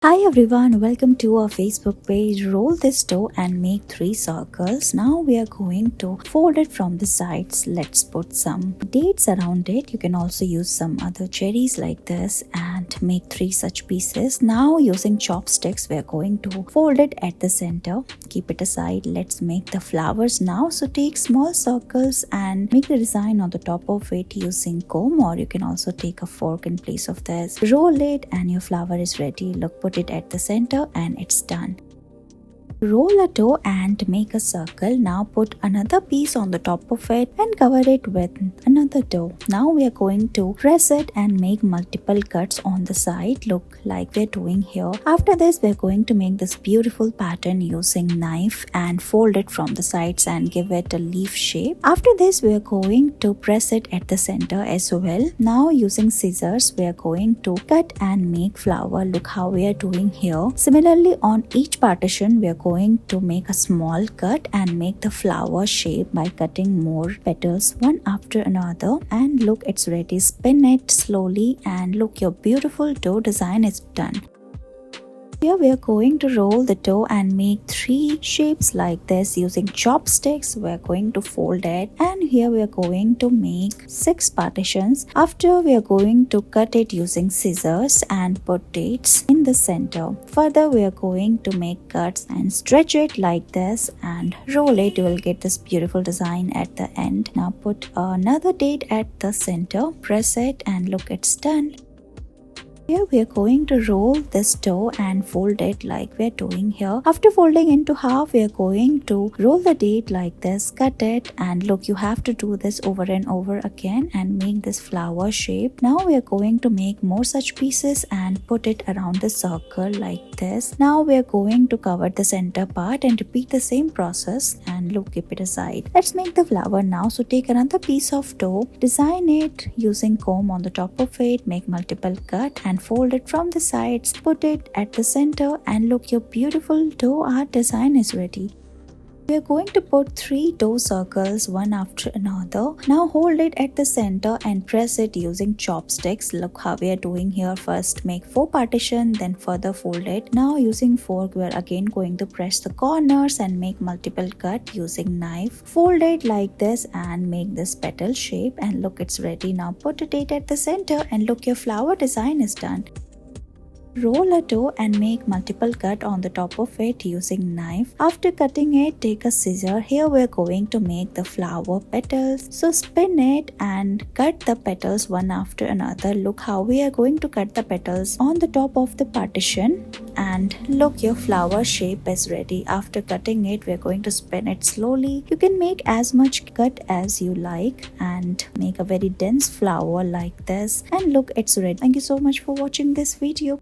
Hi everyone, welcome to our Facebook page. Roll this dough and make 3 circles. Now we are going to fold it from the sides. Let's put some dates around it. You can also use some other cherries like this and make 3 such pieces. Now using chopsticks, we are going to fold it at the center. Keep it aside. Let's make the flowers now. So take small circles and make the design on the top of it using comb, or you can also take a fork in place of this. Roll it and your flower is ready. Look, put it at the center and it's done. Roll a dough and make a circle. Now put another piece on the top of it and cover it with another dough. Now we are going to press it and make multiple cuts on the side. Look, like we're doing here. After this, we're going to make this beautiful pattern using knife and fold it from the sides and give it a leaf shape. After this, we are going to press it at the center as well. Now using scissors, we are going to cut and make flower. Look how we are doing here. Similarly, on each partition, we are going to make a small cut and make the flower shape by cutting more petals one after another. And look, it's ready. Spin it slowly and look, your beautiful dough design is done. Here we are going to roll the dough and make 3 shapes like this using chopsticks. We are going to fold it, and here we are going to make 6 partitions. After, we are going to cut it using scissors and put dates in the center. Further, we are going to make cuts and stretch it like this and roll it. You will get this beautiful design at the end. Now put another date at the center, press it, and look, it's done. Here we are going to roll this dough and fold it like we're doing here. After folding into half, we are going to roll the date like this, cut it, and look, you have to do this over and over again and make this flower shape. Now we are going to make more such pieces and put it around the circle like this. Now we are going to cover the center part and repeat the same process, and look, keep it aside. Let's make the flower now. So take another piece of dough, design it using comb on the top of it, make multiple cut and fold it from the sides, put it at the center, and look, your beautiful dough art design is ready. We are going to put 3 dough circles one after another. Now hold it at the center and press it using chopsticks. Look how we are doing here. First make 4 partitions, then further fold it. Now using fork, we are again going to press the corners and make multiple cut using knife. Fold it like this and make this petal shape, and look, it's ready. Now put a date at the center and look, your flower design is done. Roll a dough and make multiple cut on the top of it using knife. After cutting it, take a scissor. Here we are going to make the flower petals. So spin it and cut the petals one after another. Look how we are going to cut the petals on the top of the partition. And look, your flower shape is ready. After cutting it, we are going to spin it slowly. You can make as much cut as you like and make a very dense flower like this. And look, it's ready. Thank you so much for watching this video.